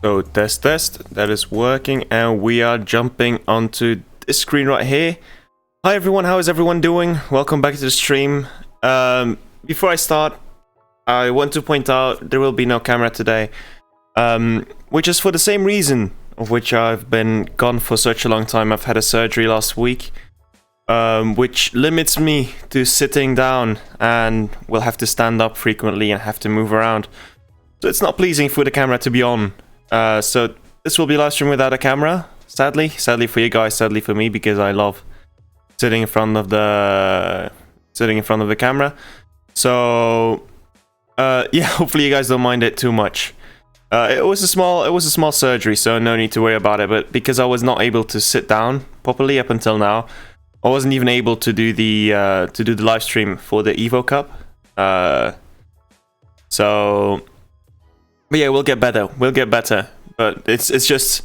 So test, that is working, and we are jumping onto this screen right here. Hi everyone, how is everyone doing? Welcome back to the stream. Before I start, I want to point out there will be no camera today, which is for the same reason of which I've been gone for such a long time. I've had a surgery last week, which limits me to sitting down and will have to stand up frequently and have to move around. So it's not pleasing for the camera to be on. So this will be live stream without a camera, sadly for you guys, sadly for me, because I love sitting in front of the camera. So yeah, hopefully you guys don't mind it too much. It was a small surgery, so no need to worry about it. But because I was not able to sit down properly up until now, I wasn't even able to do the live stream for the Evo Cup. But yeah, we'll get better. But it's just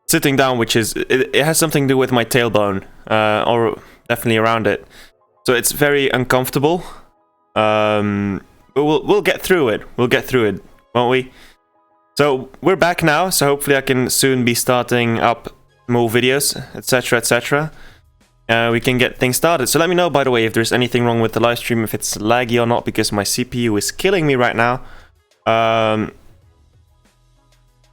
sitting down, which is it has something to do with my tailbone, or definitely around it. So it's very uncomfortable. But we'll get through it. We'll get through it, won't we? So we're back now. So hopefully I can soon be starting up more videos, etc., etc. We can get things started. So let me know, by the way, if there's anything wrong with the live stream, if it's laggy or not, because my CPU is killing me right now.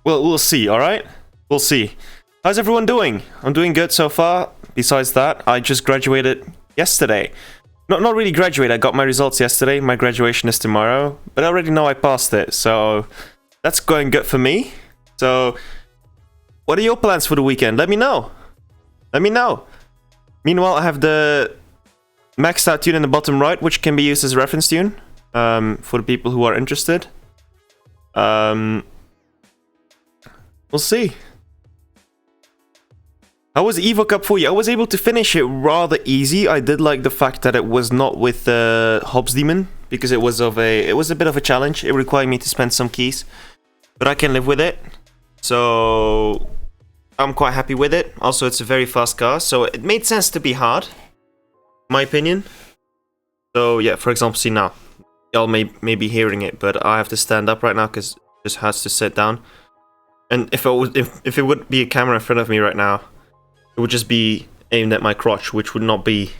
Well, we'll see, alright? We'll see. How's everyone doing? I'm doing good so far. Besides that, I just graduated yesterday. Not really graduated, I got my results yesterday. My graduation is tomorrow, but I already know I passed it, so that's going good for me. So, what are your plans for the weekend? Let me know. Let me know. Meanwhile, I have the maxed out tune in the bottom right, which can be used as a reference tune for the people who are interested. We'll see. How was Evo Cup for you? I was able to finish it rather easy. I did like the fact that it was not with the Hobbs Demon, because it was a bit of a challenge. It required me to spend some keys, but I can live with it. So I'm quite happy with it. Also, it's a very fast car, so it made sense to be hard, in my opinion. So yeah, for example, see now, y'all may be hearing it, but I have to stand up right now because it just has to sit down. And if it would be a camera in front of me right now, it would just be aimed at my crotch, which would not be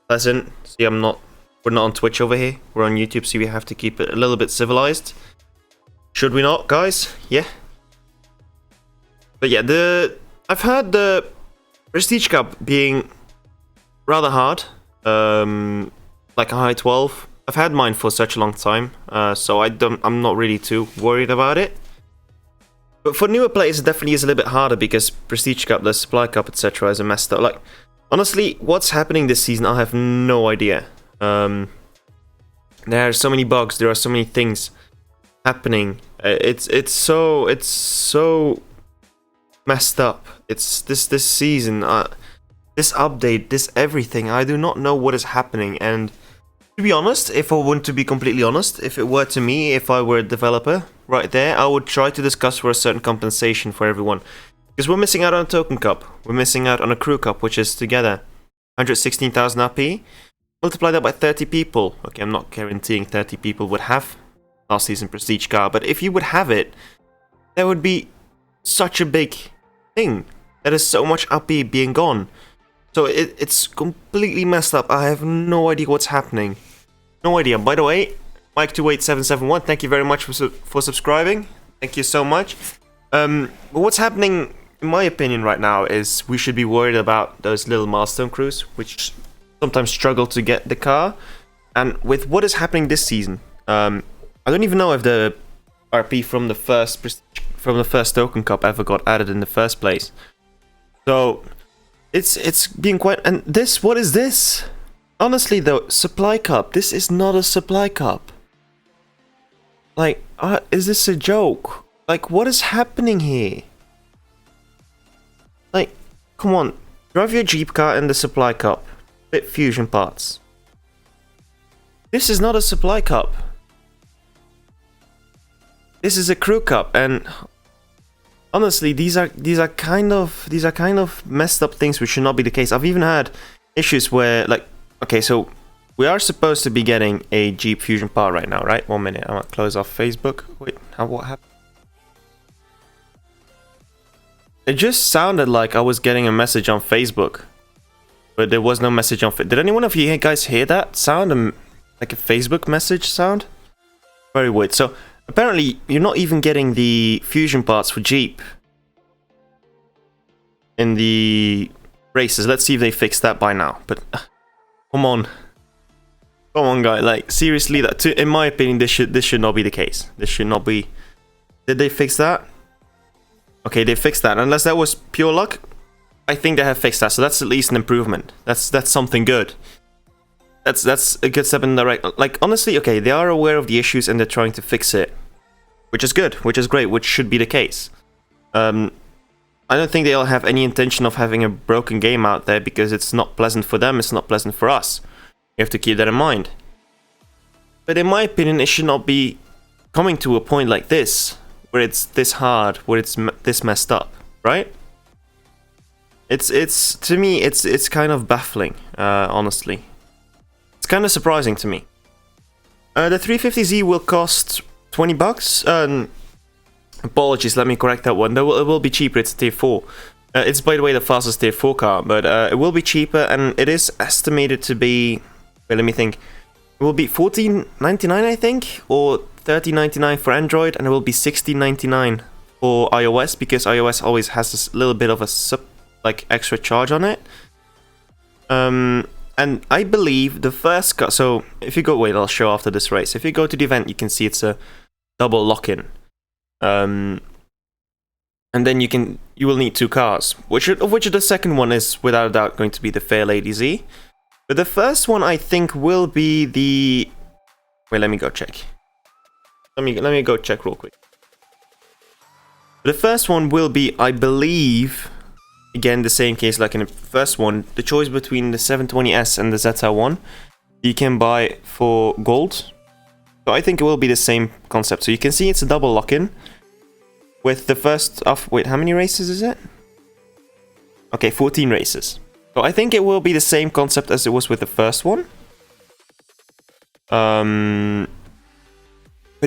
pleasant. See, we're not on Twitch over here. We're on YouTube, so we have to keep it a little bit civilized. Should we not, guys? Yeah. But yeah, I've heard the Prestige Cup being rather hard, like a high 12. I've had mine for such a long time, so I'm not really too worried about it. But for newer players, it definitely is a little bit harder because Prestige Cup, the Supply Cup, etc. is a messed up. Like, honestly, what's happening this season, I have no idea. There are so many bugs, there are so many things happening. It's so messed up. It's this season, this update, this everything. I do not know what is happening. And to be honest, if I want to be completely honest, if it were to me, if I were a developer right there, I would try to discuss for a certain compensation for everyone. Because we're missing out on a Token Cup. We're missing out on a Crew Cup, which is together 116,000 RP. Multiply that by 30 people. Okay, I'm not guaranteeing 30 people would have last season Prestige car, but if you would have it, that would be such a big thing. That is so much RP being gone. So it's completely messed up. I have no idea what's happening. No idea. By the way, Mike28771, thank you very much for subscribing. Thank you so much. But what's happening, in my opinion, right now is we should be worried about those little Milestone crews, which sometimes struggle to get the car. And with what is happening this season, I don't even know if the RP from the first Token Cup ever got added in the first place. So it's being quite... And this, what is this? Honestly though, Supply Cup. This is not a Supply Cup. Like, is this a joke? Like, what is happening here? Like, come on. Drive your Jeep car in the Supply Cup. Fit fusion parts. This is not a Supply Cup. This is a Crew Cup, and honestly, these are kind of messed up things which should not be the case. I've even had issues where, like, okay, so we are supposed to be getting a Jeep fusion part right now, right? 1 minute, I'm gonna close off Facebook. Wait, what happened? It just sounded like I was getting a message on Facebook. But there was no message on Facebook. Did anyone of you guys hear that sound? Like a Facebook message sound? Very weird. So, apparently, you're not even getting the fusion parts for Jeep in the races. Let's see if they fixed that by now. But, come on. Come on, guy. Like, seriously, in my opinion, this should not be the case. This should not be... Did they fix that? Okay, they fixed that. Unless that was pure luck, I think they have fixed that. So that's at least an improvement. That's something good. That's a good step in the right... Like, honestly, okay, they are aware of the issues and they're trying to fix it. Which is good, which is great, which should be the case. I don't think they'll have any intention of having a broken game out there because it's not pleasant for them, it's not pleasant for us. You have to keep that in mind. But in my opinion, it should not be coming to a point like this, where it's this hard, where it's this messed up, right? It's to me, it's kind of baffling, honestly. It's kind of surprising to me. The 350Z will cost $20. Apologies, let me correct that one. It will be cheaper. It's a tier 4. It's, by the way, the fastest tier 4 car, but it will be cheaper, and it is estimated to be... Wait, let me think. It will be $14.99, I think, or $13.99 for Android, and it will be $16.99 for iOS, because iOS always has this little bit of a extra charge on it. And I believe the first car... So, if you go... Wait, I'll show after this race. If you go to the event, you can see it's a double lock-in. And then you will need 2 cars, which the second one is without a doubt going to be the Fair Lady Z. But the first one I think will be the... Wait, let me go check. Let me go check real quick. The first one will be, I believe, again the same case like in the first one, the choice between the 720S and the ZR1 you can buy for gold. So I think it will be the same concept. So you can see it's a double lock-in. With the first of... Wait, how many races is it? Okay, 14 races. So I think it will be the same concept as it was with the first one. But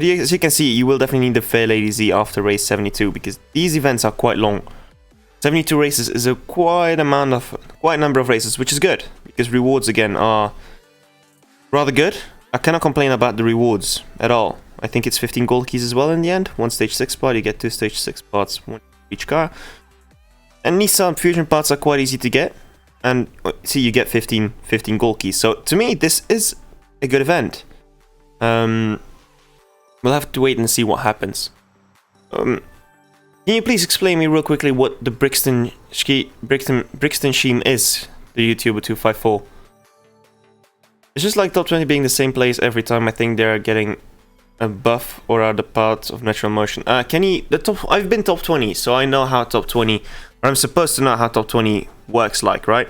as you can see, you will definitely need the Fair Lady Z after race 72, because these events are quite long. 72 races is a quite number of races, which is good, because rewards again are rather good. I cannot complain about the rewards at all. I think it's 15 gold keys as well in the end. 1 stage 6 part, you get 2 stage 6 parts, 1 each car. And Nissan Fusion parts are quite easy to get. And see, you get 15 gold keys. So to me, this is a good event. We'll have to wait and see what happens. Can you please explain me real quickly what the Brixton Scheme is, the YouTuber 254? It's just like top 20 being the same place every time. I think they're getting a buff or are the parts of natural motion. Kenny, I've been top 20, so I know how top 20, or I'm supposed to know how top 20 works like, right?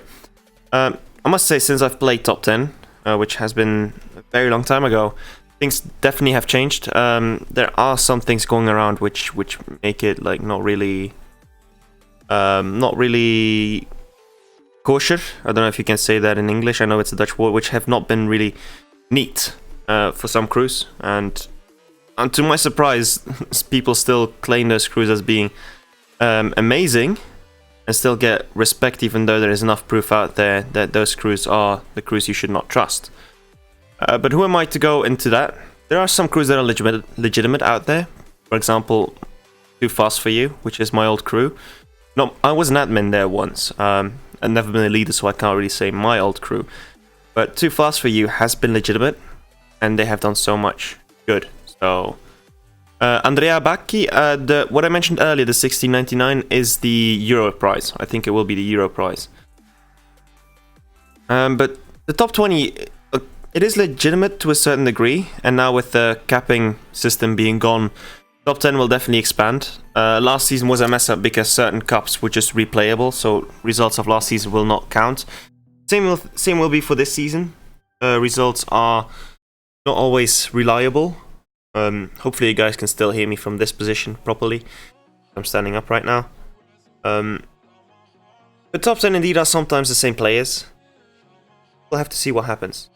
I must say, since I've played top 10, which has been a very long time ago, things definitely have changed. There are some things going around which make it like not really kosher. I don't know if you can say that in English. I know it's a Dutch word, which have not been really neat for some crews, and to my surprise, people still claim those crews as being amazing and still get respect, even though there is enough proof out there that those crews are the crews you should not trust. But who am I to go into that? There are some crews that are legitimate out there. For example, Too Fast For You, which is my old crew. No, I was an admin there once. I've never been a leader, so I can't really say my old crew. But Too Fast For You has been legitimate, and they have done so much good. So, Andrea Bacchi, what I mentioned earlier, the 16.99 is the Euro prize. I think it will be the Euro prize. But the top 20, it is legitimate to a certain degree, and now with the capping system being gone, top 10 will definitely expand. Last season was a mess up because certain cups were just replayable, so results of last season will not count. Same will be for this season. Results are not always reliable. Hopefully you guys can still hear me from this position properly. I'm standing up right now. But top 10 indeed are sometimes the same players. We'll have to see what happens.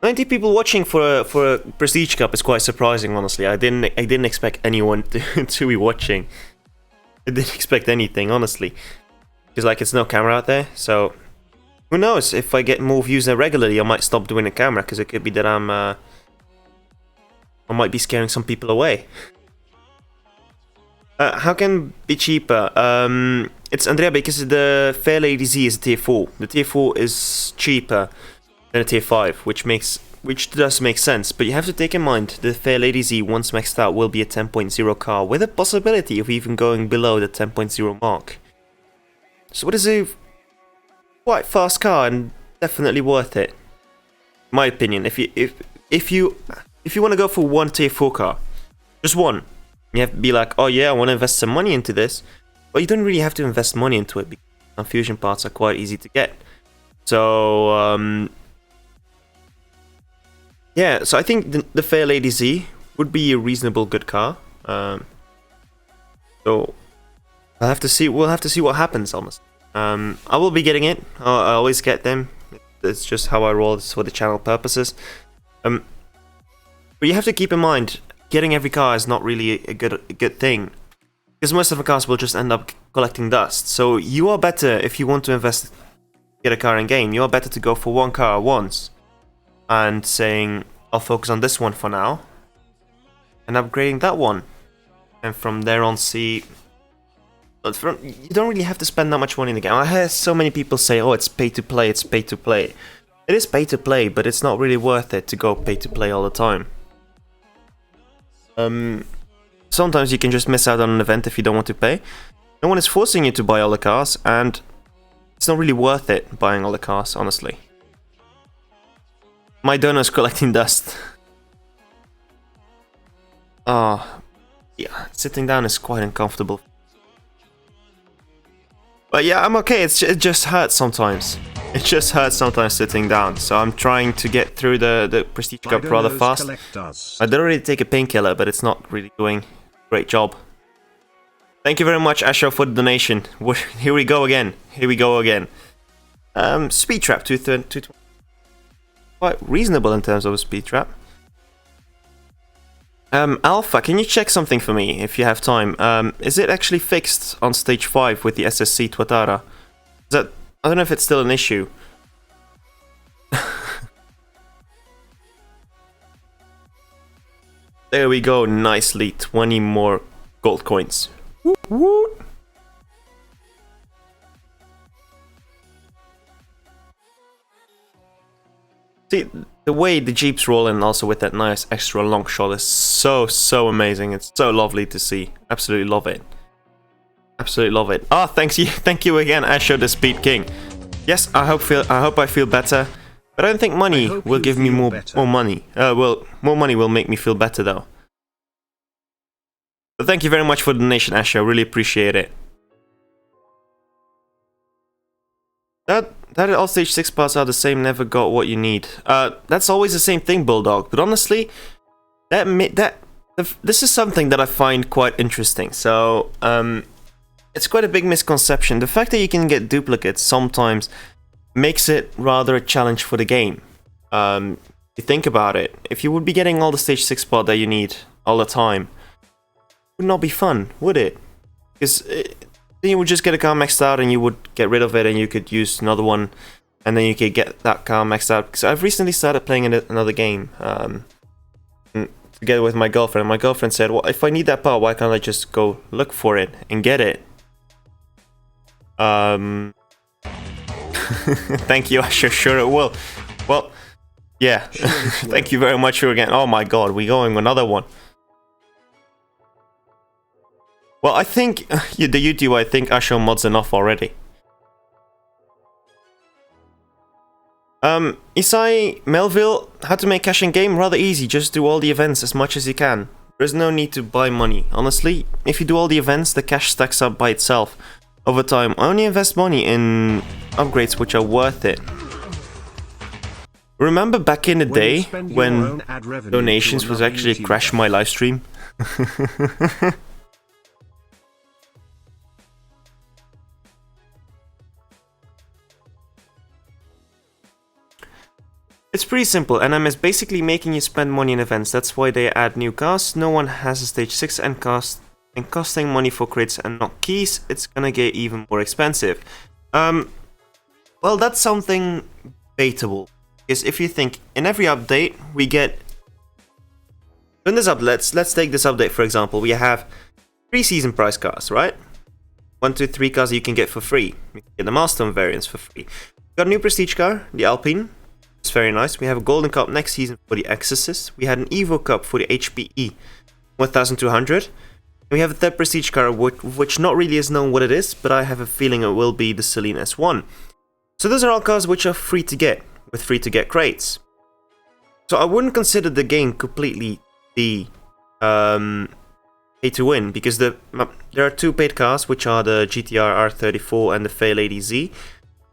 90 people watching for a Prestige Cup is quite surprising, honestly. I didn't expect anyone to be watching. I didn't expect anything, honestly. Because, like, it's no camera out there, so... Who knows? If I get more views than regularly, I might stop doing the camera, because it could be that I might be scaring some people away. How can it be cheaper? It's Andrea, because the Fair Lady Z is a tier 4. The tier 4 is cheaper than a tier 5, which does make sense. But you have to take in mind the Fair Lady Z, once maxed out, will be a 10.0 car, with a possibility of even going below the 10.0 mark. So it is a quite fast car and definitely worth it, in my opinion. If you want to go for one tier 4 car, just one. You have to be like, oh yeah, I want to invest some money into this. But you don't really have to invest money into it, because some fusion parts are quite easy to get. So, yeah, so I think the Fair Lady Z would be a reasonable good car. So, we'll have to see what happens, almost. I will be getting it. I always get them. It's just how I roll. It's for the channel purposes. But you have to keep in mind, getting every car is not really a good thing, because most of the cars will just end up collecting dust. So you are better, if you want to get a car in game, you are better to go for one car once and saying, I'll focus on this one for now and upgrading that one, and from there on see. But you don't really have to spend that much money in the game. I hear so many people say, oh, it's pay to play, it's pay to play. It is pay to play, but it's not really worth it to go pay to play all the time. Sometimes you can just miss out on an event if you don't want to pay. No one is forcing you to buy all the cars, and it's not really worth it buying all the cars, honestly. My donor's collecting dust. Oh, yeah, sitting down is quite uncomfortable. But yeah, I'm okay. It just hurts sometimes. It just hurts sometimes sitting down. So I'm trying to get through the Prestige Cup rather fast. I did already take a painkiller, but it's not really doing a great job. Thank you very much, Asher, for the donation. Here we go again. Here we go again. Speed trap 220. Quite reasonable in terms of a speed trap. Alpha, can you check something for me if you have time? Is it actually fixed on stage 5 with the SSC Tuatara? I don't know if it's still an issue. There we go, nicely. 20 more gold coins. Woot woot. See, the way the Jeeps roll in also with that nice extra long shot is so amazing. It's so lovely to see. Absolutely love it. Absolutely love it. Ah, thank you again, Asher the Speed King. Yes, I hope I feel better. But I don't think money will give me more money. Well, more money will make me feel better though. But thank you very much for the donation, Asher. I really appreciate it. That all stage 6 parts are the same, never got what you need. That's always the same thing, Bulldog. But honestly, this is something that I find quite interesting. So, it's quite a big misconception. The fact that you can get duplicates sometimes makes it rather a challenge for the game. You think about it. If you would be getting all the stage 6 part that you need all the time, it would not be fun, would it? Because then you would just get a car maxed out and you would get rid of it and you could use another one and then you could get that car maxed out. Because I've recently started playing another game together with my girlfriend. My girlfriend said, well, if I need that part, why can't I just go look for it and get it? Thank you, sure it will. Well, yeah, thank you very much again. Oh my god, we're going another one. Well, I think the YouTube, I think I show mods enough already. Isai Melville, how to make cash in game? Rather easy, just do all the events as much as you can. There's no need to buy money. Honestly, if you do all the events, the cash stacks up by itself. Over time, only invest money in upgrades which are worth it. Remember back in the day when donations was actually crash my live stream? It's pretty simple. NM is basically making you spend money in events. That's why they add new cars. No one has a stage 6 end cast and costing money for crits and not keys, it's gonna get even more expensive. Well, that's something debatable, because if you think in every update we get in this let's take this update for example. We have 3 season price cars, right? 1, 2, 3 cars you can get for free. You can get the Milestone variants for free. We got a new prestige car, the Alpine. It's very nice. We have a Golden Cup next season for the Exorcist. We had an Evo Cup for the HPE 1200. We have a third prestige car, which not really is known what it is, but I have a feeling it will be the Celine S1. So those are all cars which are free to get, with free to get crates. So I wouldn't consider the game completely the pay to win, because there are 2 paid cars, which are the GTR R34 and the Fairlady Z,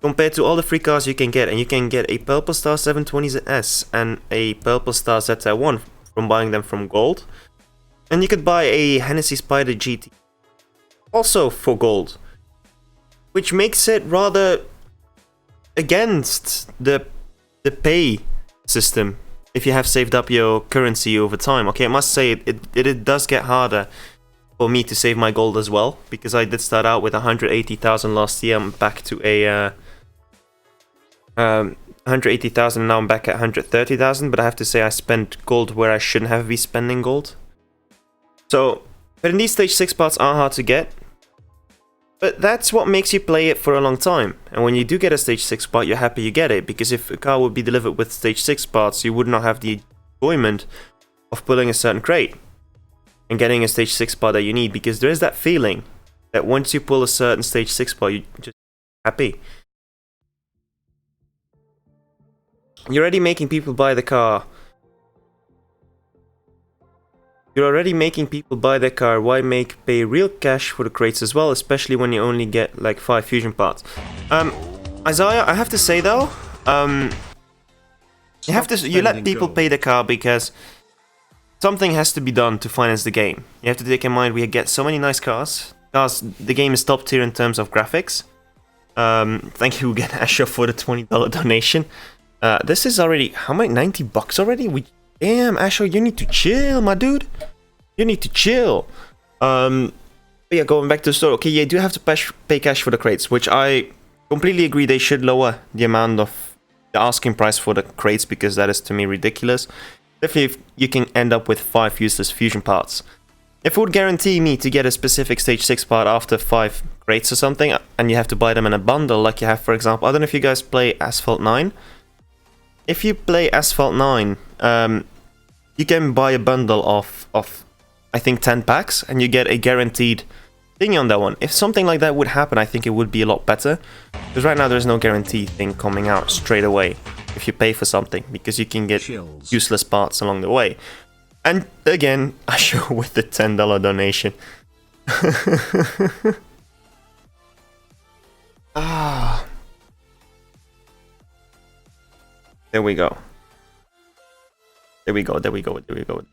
compared to all the free cars you can get. And you can get a Purple Star 720S and a Purple Star ZR1 from buying them from gold. And you could buy a Hennessy Spider GT also for gold, which makes it rather against the pay system if you have saved up your currency over time. Okay, I must say it does get harder for me to save my gold as well, because I did start out with 180,000 last year. I'm back to a 180,000, now I'm back at 130,000, but I have to say I spent gold where I shouldn't have been spending gold. So, but in these stage 6 parts are hard to get, but that's what makes you play it for a long time. And when you do get a stage 6 part, you're happy you get it, because if a car would be delivered with stage 6 parts, you would not have the enjoyment of pulling a certain crate and getting a stage 6 part that you need, because there is that feeling that once you pull a certain stage 6 part, you're just happy. You're already making people buy the car. You're already making people buy their car. Why pay real cash for the crates as well, especially when you only get like 5 fusion parts? Isaiah, I have to say though, you let people pay the car because something has to be done to finance the game. You have to take in mind we get so many nice cars. The game is top tier in terms of graphics. Thank you again, Asher, for the $20 donation. This is already how many? $90 already? Damn, Asher, you need to chill, my dude. You need to chill. But yeah, going back to the store. Okay, yeah, you do have to pay cash for the crates, which I completely agree. They should lower the amount of the asking price for the crates, because that is to me ridiculous. Definitely, if you can end up with 5 useless fusion parts. If it would guarantee me to get a specific stage 6 part after 5 crates or something, and you have to buy them in a bundle, like you have, for example, I don't know if you guys play Asphalt 9. If you play Asphalt 9, you can buy a bundle of I think 10 packs, and you get a guaranteed thing on that one. If something like that would happen, I think it would be a lot better, because right now there's no guarantee thing coming out straight away if you pay for something, because you can get useless parts along the way. And again, I show with the $10 donation. There we go. There we go, there we go, there we go.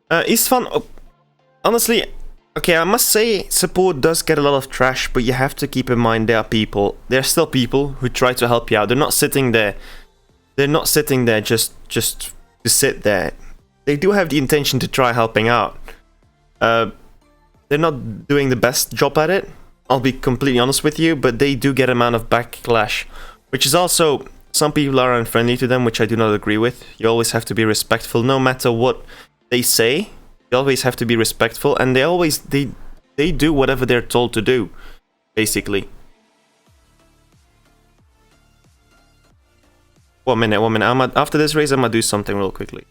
Istvan, honestly, okay, I must say support does get a lot of trash, but you have to keep in mind there are still people who try to help you out. They're not sitting there. They're not sitting there just to sit there. They do have the intention to try helping out. They're not doing the best job at it, I'll be completely honest with you, but they do get an amount of backlash, which is also, some people are unfriendly to them, which I do not agree with. You always have to be respectful, no matter what they say. You always have to be respectful, and they do whatever they're told to do, basically. 1 minute, 1 minute. After this race, I'm gonna do something real quickly.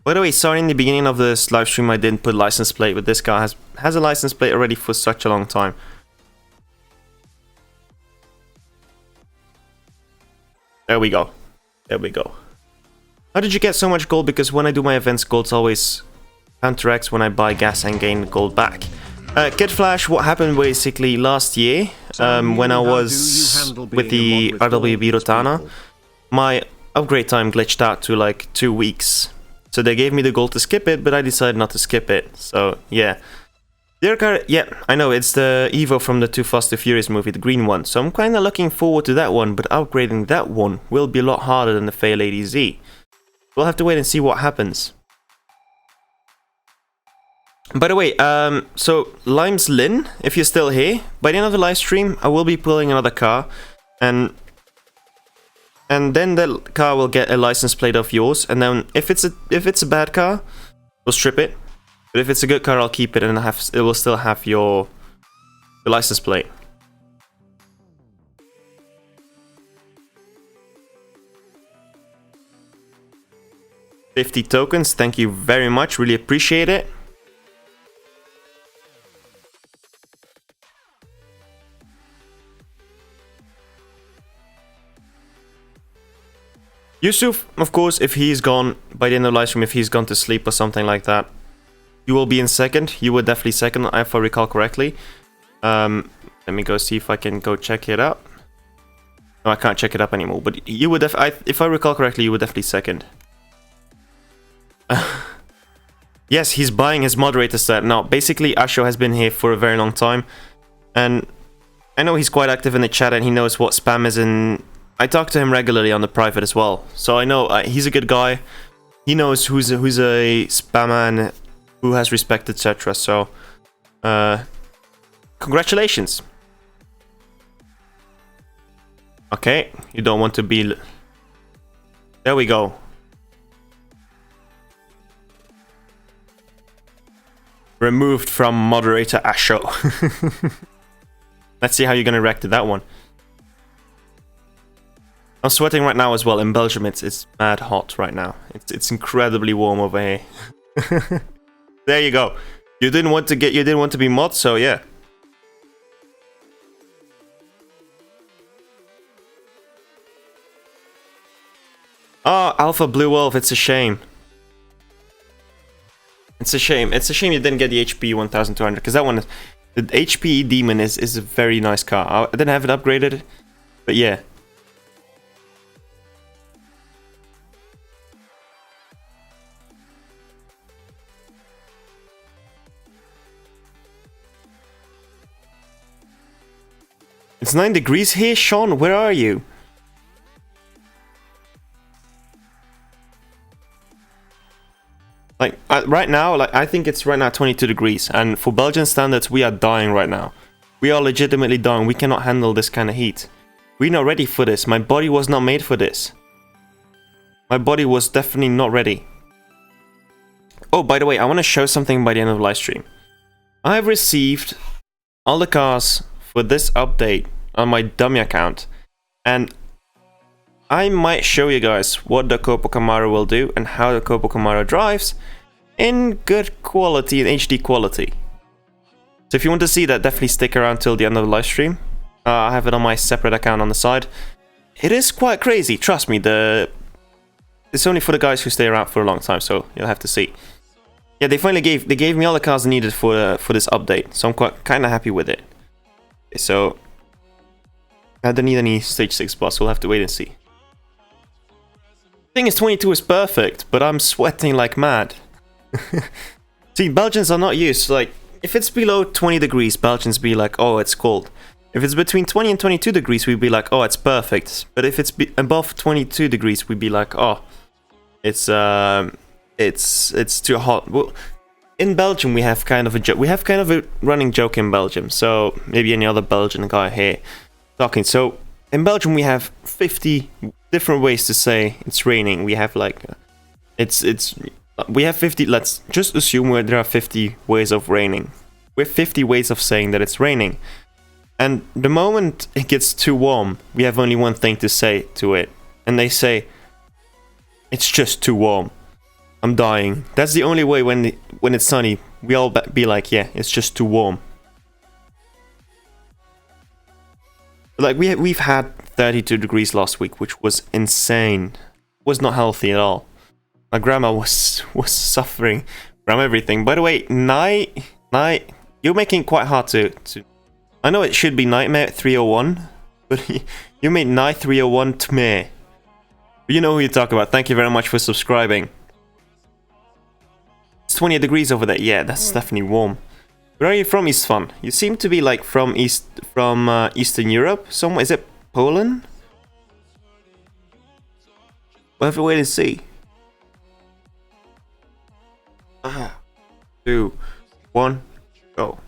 By the way, sorry, in the beginning of this live stream I didn't put license plate, but this car has a license plate already for such a long time. There we go. There we go. How did you get so much gold? Because when I do my events, gold always counteracts when I buy gas and gain gold back. Kid Flash, what happened basically last year, when I was with the RWB Rotana, my upgrade time glitched out to like 2 weeks. So they gave me the gold to skip it, but I decided not to skip it. So yeah. Their car, yeah, I know, it's the Evo from the Too Fast, Too Furious movie, the green one. So I'm kind of looking forward to that one, but upgrading that one will be a lot harder than the Fairlady Z. We'll have to wait and see what happens. By the way, so Limes Lin, if you're still here, by the end of the live stream, I will be pulling another car, and then the car will get a license plate of yours, and then if it's a bad car, we'll strip it. But if it's a good car, I'll keep it, and it will still have your license plate. $50 tokens, thank you very much, really appreciate it. Yusuf, of course, if he's gone by the end of the live stream, if he's gone to sleep or something like that, you will be in second. You were definitely second, if I recall correctly. Let me go see if I can go check it out. No, I can't check it up anymore. But you would if I recall correctly, you were definitely second. Yes, he's buying his moderator set. Now, basically, Asho has been here for a very long time, and I know he's quite active in the chat, and he knows what spam is, and I talk to him regularly on the private as well. So I know he's a good guy. He knows who's a spammer and who has respect, etc. So, congratulations. Okay, you don't want to be... There we go. Removed from moderator Asho. Let's see how you're gonna react to that one. I'm sweating right now as well. In Belgium, it's mad hot right now. It's incredibly warm over here. There you go. You didn't want to be mod, so yeah. Oh, Alpha Blue Wolf, it's a shame. It's a shame. It's a shame you didn't get the HP 1200, because that one, the HP Demon is a very nice car. I didn't have it upgraded, but yeah. It's 9 degrees here, Sean. Where are you? Like right now, I think it's right now 22 degrees, and for Belgian standards, we are dying right now. We are legitimately dying. We cannot handle this kind of heat. We're not ready for this. My body was not made for this. My body was definitely not ready. Oh, by the way, I want to show something by the end of the live stream. I have received all the cars for this update on my dummy account, and I might show you guys what the Copo Camaro will do and how the Copo Camaro drives in good quality, in HD quality. So if you want to see that, definitely stick around till the end of the live stream. I have it on my separate account on the side. It is quite crazy, trust me. It's only for the guys who stay around for a long time, so you'll have to see. Yeah, they finally gave me all the cars needed for this update, so I'm kind of happy with it. So I don't need any stage 6 boss. We'll have to wait and see. Thing is, 22 is perfect, but I'm sweating like mad. See, Belgians are not used. Like, if it's below 20 degrees, Belgians be like, oh, it's cold. If it's between 20 and 22 degrees, we'd be like, oh, it's perfect. But if it's above 22 degrees, we'd be like, oh, it's too hot. Well, in Belgium, we have kind of a running joke in Belgium. So we any other Belgian guy here talking. So in Belgium, we have 50 different ways to say it's raining. We have like we have 50. Let's just assume there are 50 ways of raining. We have 50 ways of saying that it's raining. And the moment it gets too warm, we have only one thing to say to it, and they say, "It's just too warm. I'm dying." That's the only way when it's sunny. We all be like, "Yeah, it's just too warm." Like we've had 32 degrees last week, which was insane. Was not healthy at all. My grandma was suffering from everything. By the way, night, you're making it quite hard to. I know it should be Nightmare 301, but you made Night 301 to me. You know who you talk about. Thank you very much for subscribing. It's 20 degrees over there. Yeah, that's definitely warm. Where are you from, Istvan? You seem to be like from Eastern Europe. Somewhere, is it Poland? We'll have to wait and see. 2, 1, go.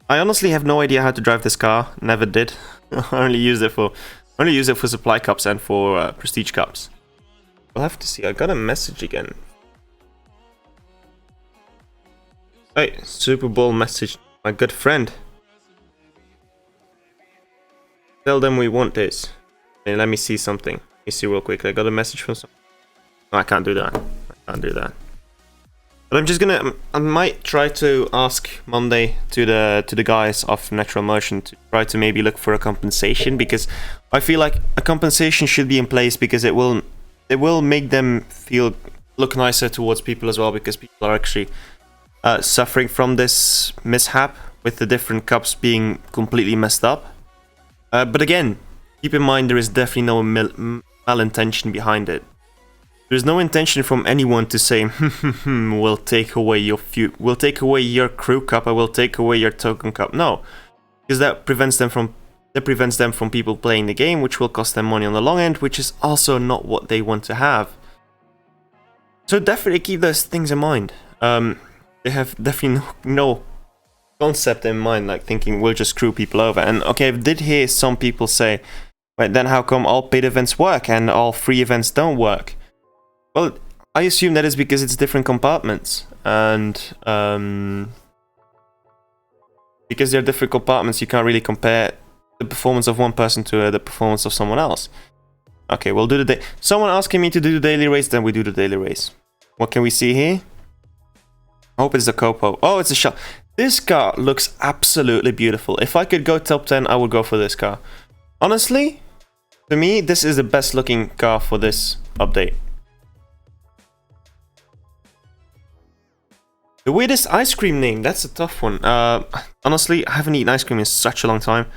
I honestly have no idea how to drive this car. Never did. I only use it for supply cups and for prestige cups. We'll have to see. I got a message again. Hey, Super Bowl message, my good friend. Tell them we want this. Okay, let me see something. Let me see real quick. I got a message from someone. No, I can't do that. I can't do that. But I'm just gonna. I might try to ask Monday to the guys of Natural Motion to try to maybe look for a compensation, because I feel like a compensation should be in place, because it will make them look nicer towards people as well, because people are actually suffering from this mishap with the different cups being completely messed up. But again, keep in mind there is definitely no malintention behind it. There's no intention from anyone to say, we'll take away your crew cup, I will take away your token cup. No, because that prevents them from people playing the game, which will cost them money on the long end, which is also not what they want to have. So definitely keep those things in mind. They have definitely no concept in mind, like thinking we'll just screw people over. And okay, I did hear some people say, wait, then how come all paid events work and all free events don't work? Well, I assume that is because it's different compartments, and because they're different compartments, you can't really compare the performance of one person to the performance of someone else. Okay, we'll do the day. Someone asking me to do the daily race, then we do the daily race. What can we see here? I hope it's a Copo. Oh, it's a shot. This car looks absolutely beautiful. If I could go top 10, I would go for this car. Honestly, to me, this is the best looking car for this update. The weirdest ice cream name, that's a tough one. Honestly, I haven't eaten ice cream in such a long time.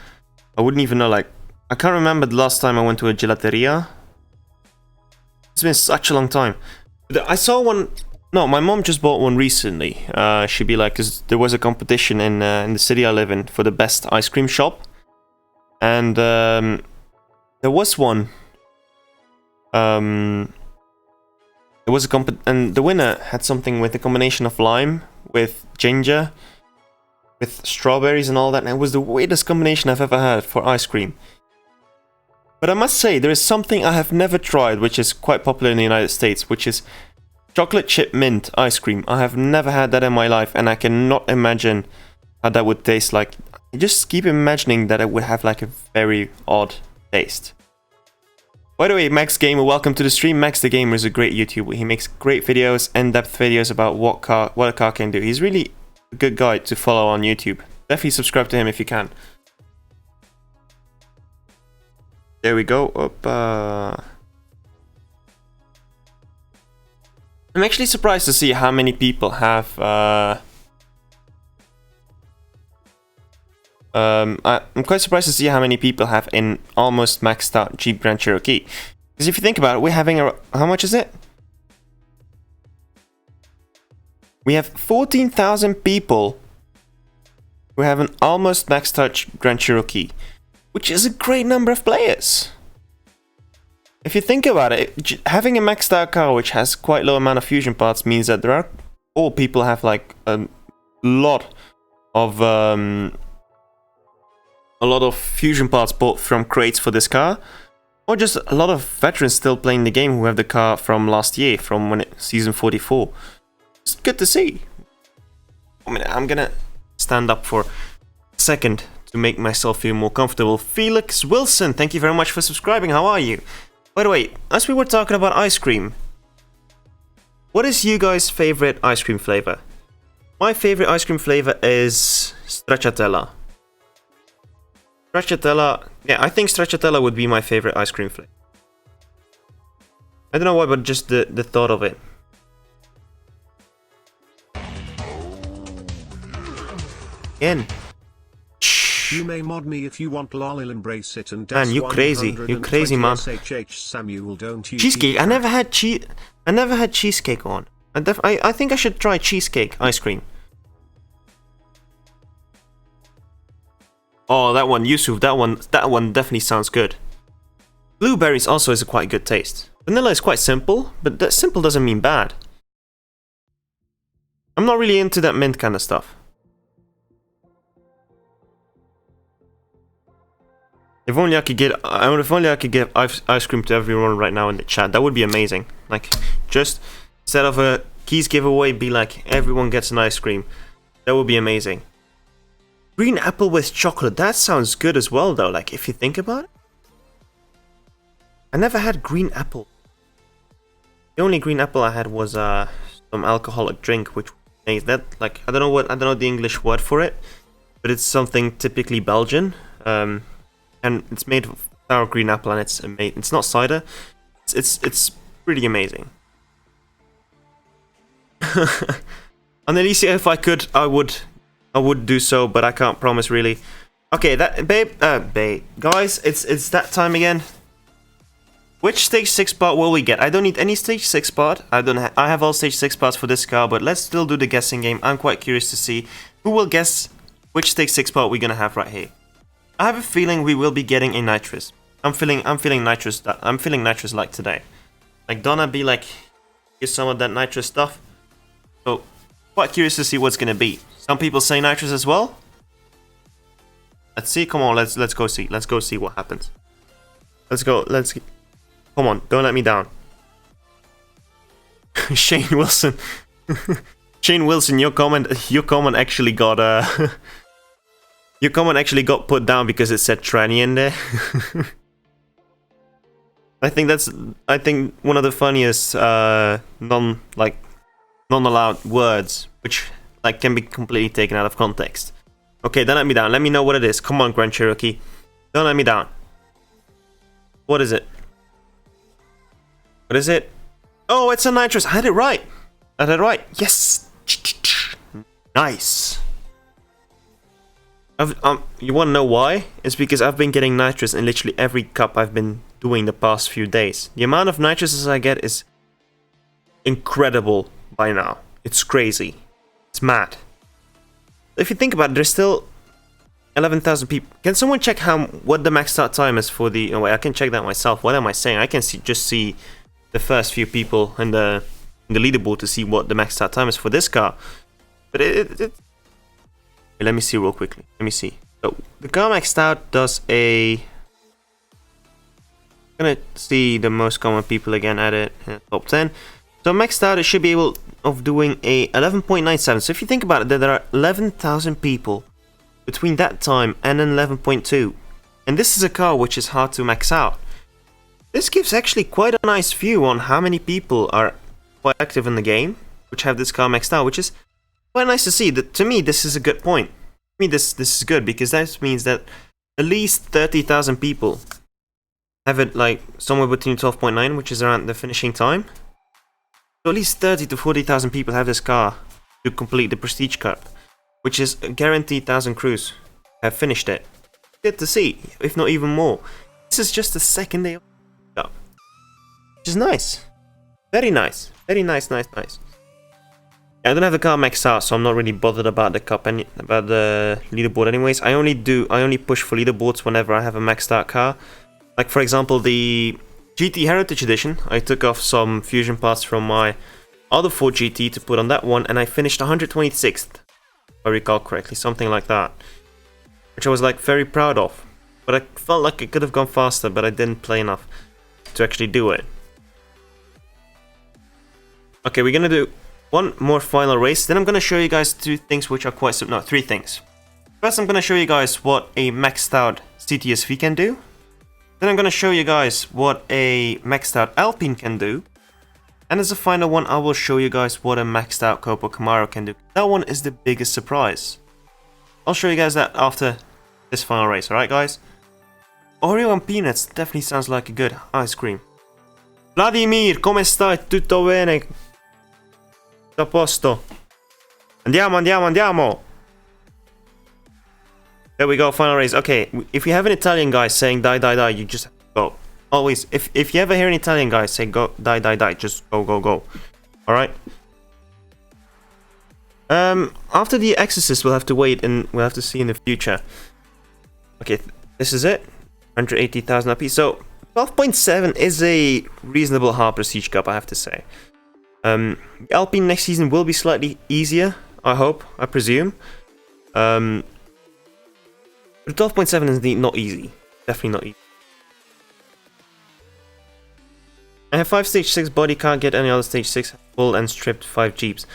I wouldn't even know, like, I can't remember the last time I went to a gelateria. It's been such a long time. I saw one, no, my mom just bought one recently. She'd be like, because there was a competition in the city I live in for the best ice cream shop. And there was one. It was and the winner had something with a combination of lime with ginger, with strawberries and all that, and it was the weirdest combination I've ever had for ice cream. But I must say, there is something I have never tried, which is quite popular in the United States, which is chocolate chip mint ice cream. I have never had that in my life, and I cannot imagine how that would taste like. I just keep imagining that it would have like a very odd taste. By the way, Max Gamer, welcome to the stream. Max the Gamer is a great YouTuber. He makes great videos, in-depth videos about what a car can do. He's really a good guy to follow on YouTube. Definitely subscribe to him if you can. There we go. I'm actually surprised to see how many people have I'm quite surprised to see how many people have an almost maxed out Jeep Grand Cherokee. Because if you think about it, we're having a... How much is it? We have 14,000 people who have an almost maxed out Grand Cherokee, which is a great number of players. If you think about it, having a maxed out car which has quite low amount of fusion parts means that there are... All people have like a lot of fusion parts bought from crates for this car, or just a lot of veterans still playing the game who have the car from last year, from when season 44. It's good to see. I'm gonna stand up for a second to make myself feel more comfortable. Felix Wilson, thank you very much for subscribing. How are you? By the way, as we were talking about ice cream, what is you guys' favorite ice cream flavor? My favorite ice cream flavor is stracciatella. Stracciatella, yeah, I think stracciatella would be my favorite ice cream flavor. I don't know why, but just the thought of it. Again. You may mod me if you want, lol, I'll embrace it. And man, you crazy man. Samuel, don't you cheesecake, I never had cheesecake on. I think I should try cheesecake ice cream. Oh, that one, Yusuf, that one definitely sounds good. Blueberries also is a quite good taste. Vanilla is quite simple, but that simple doesn't mean bad. I'm not really into that mint kind of stuff. If only I could get, if only I could give ice cream to everyone right now in the chat. That would be amazing. Like, just instead of a keys giveaway, be like everyone gets an ice cream. That would be amazing. Green apple with chocolate. That sounds good as well, though. Like, if you think about it, I never had green apple. The only green apple I had was some alcoholic drink, which is that like I don't know the English word for it, but it's something typically Belgian. And it's made of sour green apple, and it's amazing. It's not cider. It's pretty amazing. And Alicia, if I could, I would do so, but I can't promise really. Okay, that babe, guys, it's that time again. Which stage 6 part will we get? I don't need any stage 6 part. I have all stage 6 parts for this car, but let's still do the guessing game. I'm quite curious to see who will guess which stage 6 part we're gonna have right here. I have a feeling we will be getting a nitrous. I'm feeling nitrous. I'm feeling nitrous like today. Like Donna be like, get some of that nitrous stuff. So quite curious to see what's gonna be. Some people say nitrous as well. Let's see. Come on, let's go see. Let's go see what happens. Let's go. Come on, don't let me down. Shane Wilson. Shane Wilson, your comment actually got your comment actually got put down because it said tranny in there. I think one of the funniest non-allowed words, which like can be completely taken out of context. Okay, don't let me down. Let me know what it is. Come on, Grand Cherokee. Don't let me down. What is it? What is it? Oh, it's a nitrous. I had it right. I had it right. Yes. Nice. You want to know why? It's because I've been getting nitrous in literally every cup I've been doing the past few days. The amount of nitruses I get is incredible by now. It's crazy. It's mad. If you think about it, there's still 11,000 people. Can someone check what the max start time is for the... Oh wait, I can check that myself. What am I saying? I can just see the first few people in the leaderboard to see what the max start time is for this car. But let me see real quickly. Let me see. So the car maxed out does a... I'm gonna see the most common people again at it. Top 10. So maxed out, it should be able of doing a 11.97. So if you think about it, there are 11,000 people between that time and an 11.2. And this is a car which is hard to max out. This gives actually quite a nice view on how many people are quite active in the game, which have this car maxed out, which is quite nice to see. To me, this is a good point. To me, this is good because that means that at least 30,000 people have it like somewhere between 12.9, which is around the finishing time. So at least 30 to 40,000 people have this car to complete the Prestige Cup, which is a guaranteed 1,000 crews have finished it. Good to see, if not even more. This is just the second day of the Cup, which is nice. Very nice. Very nice. I don't have the car maxed out, so I'm not really bothered about the cup about the leaderboard anyways. I only push for leaderboards whenever I have a maxed out car. Like for example the GT Heritage Edition, I took off some fusion parts from my other Ford GT to put on that one, and I finished 126th, if I recall correctly, something like that. Which I was like very proud of. But I felt like it could have gone faster, but I didn't play enough to actually do it. Okay, we're gonna do one more final race, then I'm gonna show you guys three things which are quite three things. First, I'm gonna show you guys what a maxed out CTSV can do. Then I'm gonna show you guys what a maxed out Alpine can do. And as a final one, I will show you guys what a maxed out Copa Camaro can do. That one is the biggest surprise. I'll show you guys that after this final race, alright guys? Oreo and peanuts definitely sounds like a good ice cream. Vladimir, come stai? Tutto bene? A posto. Andiamo. There we go, final race. Okay, if you have an Italian guy saying die, you just have to go. Always, if you ever hear an Italian guy say go, die, just go. Alright? After the Exorcist, we'll have to wait and we'll have to see in the future. Okay, this is it. 180,000 RP. So, 12.7 is a reasonable hard Prestige Cup, I have to say. Alpine next season will be slightly easier, I hope, I presume. But 12.7 is not easy. Definitely not easy. I have 5 stage 6 body, can't get any other stage 6 full and stripped 5 jeeps.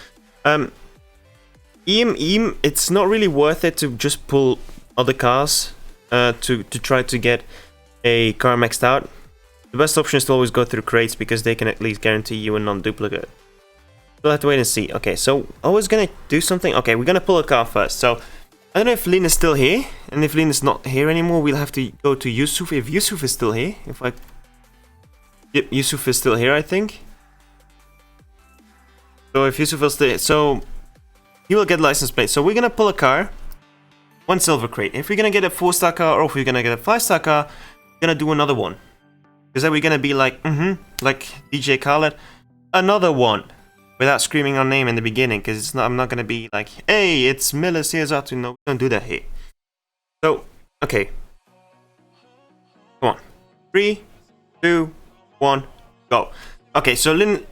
It's not really worth it to just pull other cars to try to get a car maxed out. The best option is to always go through crates because they can at least guarantee you a non-duplicate. We'll have to wait and see. Okay, so I was gonna do something. Okay, we're gonna pull a car first. So I don't know if Lin is still here, and if Lin is not here anymore, we'll have to go to Yusuf. If Yusuf is still here, yep, Yusuf is still here, I think. So if Yusuf is still here, so he will get license plate. So we're gonna pull a car, 1 silver crate. If we're gonna get a 4-star car, or if we're gonna get a 5-star car, we're gonna do another one. Because then we're gonna be like, like DJ Khaled, another one, without screaming our name in the beginning. Because it's not, I'm not gonna be like, hey, it's Miller CSR. No, we don't do that here. So, okay, come on, 3, 2, 1, go. Okay, so Lin,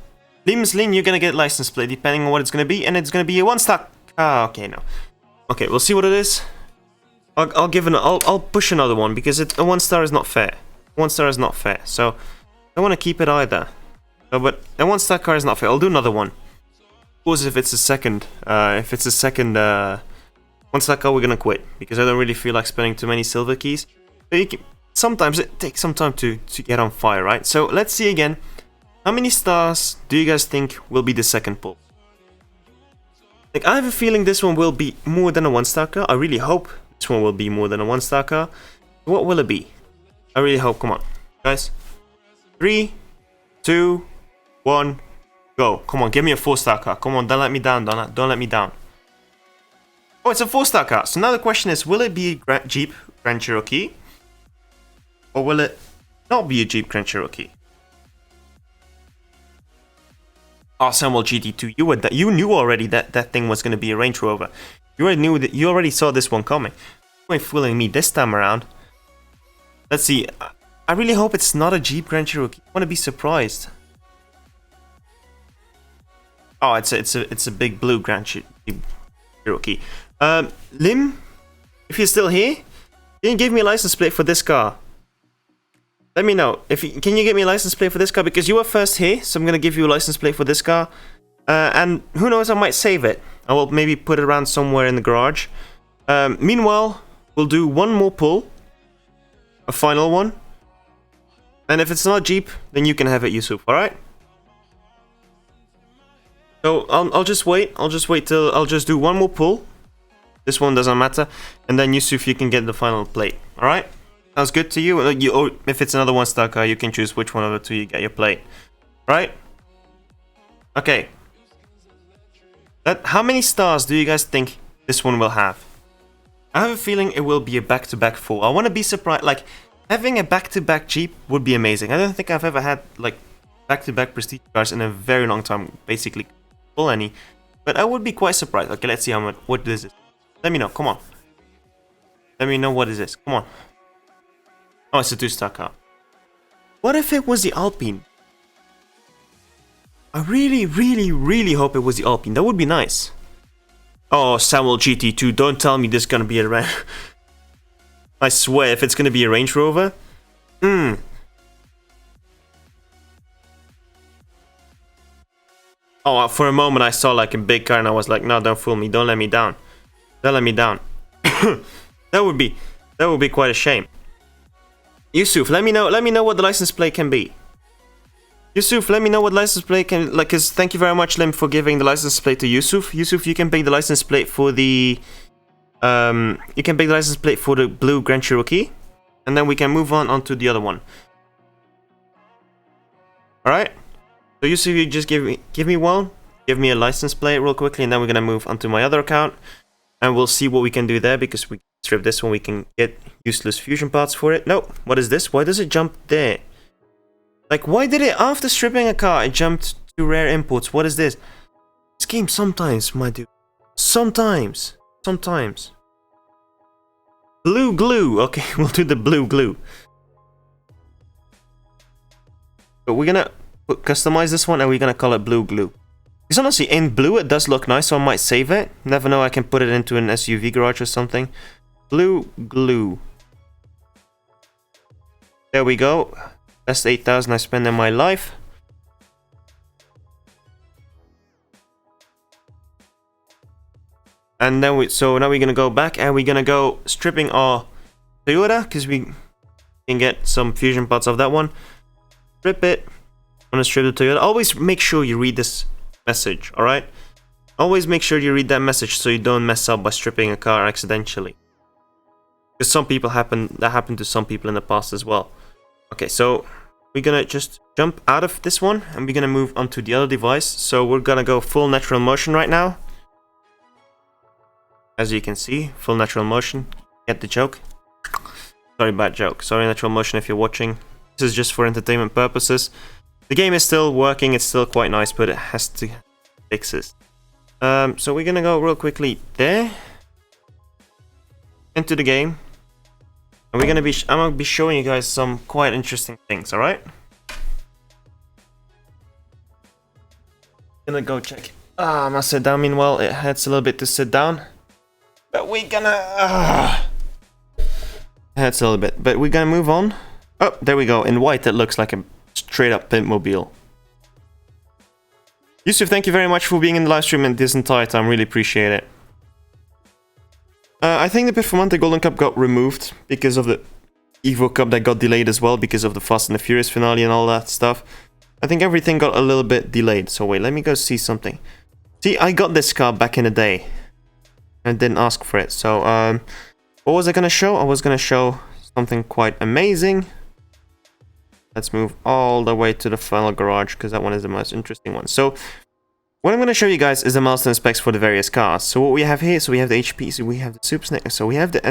you're gonna get license plate depending on what it's gonna be, and it's gonna be a 1-star. Ah, okay, no. Okay, we'll see what it is. I'll push another one because a 1-star is not fair. 1-star is not fair, so I don't want to keep it either. No, but a 1-star car is not fair. I'll do another one. Of course, if it's a second, 1-star car, we're gonna quit because I don't really feel like spending too many silver keys. But sometimes it takes some time to get on fire, right? So let's see again. How many stars do you guys think will be the second pull? Like, I have a feeling this one will be more than a 1-star car. I really hope this one will be more than a 1-star car. What will it be? I really hope. Come on, guys. 3, 2, 1, go. Come on, give me a 4-star car. Come on, don't let me down, don't let me down. Oh, it's a 4-star car. So now the question is, will it be a Jeep Grand Cherokee? Or will it not be a Jeep Grand Cherokee? Oh, Samuel GT2, you knew already that that thing was going to be a Range Rover. You already knew that. You already saw this one coming. You ain't fooling me this time around. Let's see. I really hope it's not a Jeep Grand Cherokee. I want to be surprised. Oh, it's a big blue Grand Cherokee. Lim, if you're still here, can you give me a license plate for this car? Let me know. Can you get me a license plate for this car? Because you were first here, so I'm gonna give you a license plate for this car. And who knows, I might save it. I will maybe put it around somewhere in the garage. Meanwhile, we'll do one more pull. A final one. And if it's not Jeep, then you can have it, Yusuf, alright? So I'll just wait. I'll just do one more pull. This one doesn't matter. And then Yusuf, you can get the final plate. Alright? Sounds good to you? Or if it's another 1-star car, you can choose which one of the two you get your plate. Right? Okay. How many stars do you guys think this one will have? I have a feeling it will be a back-to-back 4. I want to be surprised. Like, having a back-to-back Jeep would be amazing. I don't think I've ever had, like, back-to-back prestige cars in a very long time. Basically, pull any. But I would be quite surprised. Okay, let's see how much. What is this? Let me know. Come on. Let me know what is this. Come on. Oh, it's a 2-star car. What if it was the Alpine? I really, really, really hope it was the Alpine. That would be nice. Oh, Samuel GT2, don't tell me this is gonna be a I swear, if it's gonna be a Range Rover. Oh, for a moment I saw like a big car and I was like, no, don't fool me, don't let me down. Don't let me down. That would be quite a shame. Yusuf, let me know what the license plate can be. Yusuf, let me know what license plate can, like, cause thank you very much, Lim, for giving the license plate to Yusuf. Yusuf, you can pick the license plate for the, blue Grand Cherokee, and then we can move onto the other one. All right. So Yusuf, you just give me a license plate real quickly, and then we're gonna move onto my other account, and we'll see what we can do there because we strip this one, we can get useless fusion parts for it. No, what is this? Why does it jump there? Like, why did it, after stripping a car, it jumped to rare imports? What is this? This game sometimes, my dude. Sometimes. Blue glue. Okay, we'll do the blue glue. But we're gonna customize this one and we're gonna call it blue glue. Because honestly, in blue it does look nice, so I might save it. Never know, I can put it into an SUV garage or something. Blue glue. There we go. Best 8,000 I spent in my life. And then so now we're gonna go back and we're gonna go stripping our Toyota, because we can get some fusion parts of that one. Strip it. I'm gonna strip the Toyota. Always make sure you read this message, alright? Always make sure you read that message so you don't mess up by stripping a car accidentally. Because that happened to some people in the past as well. Okay, so we're gonna just jump out of this one and we're gonna move onto the other device. So we're gonna go full natural motion right now. As you can see, full natural motion. Get the joke? Sorry, bad joke. Sorry, natural motion if you're watching. This is just for entertainment purposes. The game is still working, it's still quite nice, but it has to fix this. So we're gonna go real quickly there. Into the game. And I'm gonna be showing you guys some quite interesting things, alright? Gonna go check. I must sit down. Meanwhile, it hurts a little bit to sit down. But we're gonna... it hurts a little bit. But we're gonna move on. Oh, there we go. In white, it looks like a straight up Pimpmobile. Yusuf, thank you very much for being in the live stream and this entire time. Really appreciate it. I think the Performante Golden Cup got removed because of the Evo Cup that got delayed as well because of the Fast and the Furious finale and all that stuff. I think everything got a little bit delayed. So wait, let me go see something. See, I got this car back in the day. I didn't ask for it. So, what was I gonna show? I was gonna show something quite amazing. Let's move all the way to the final garage because that one is the most interesting one. So, what I'm going to show you guys is the milestone specs for the various cars. So what we have here, so we have the HP, so we have the Super Snake, so we have the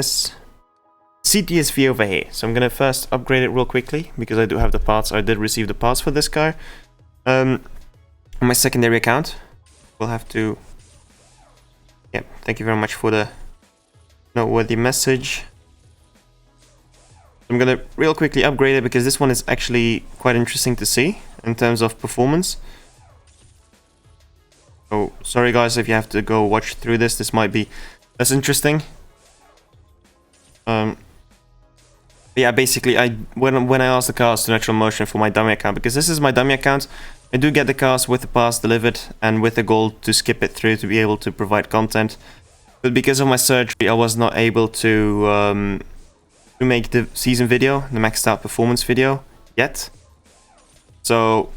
CTSV over here. So I'm going to first upgrade it real quickly because I do have the parts. I did receive the parts for this car. On my secondary account, we'll have to... Yeah, thank you very much for the noteworthy message. I'm going to real quickly upgrade it because this one is actually quite interesting to see in terms of performance. Oh, sorry guys if you have to go watch through this. This might be less interesting. Yeah, basically, when I asked the cars to natural motion for my dummy account, because this is my dummy account, I do get the cars with the pass delivered and with the gold to skip it through to be able to provide content. But because of my surgery, I was not able to make the season video, the maxed out performance video, yet. So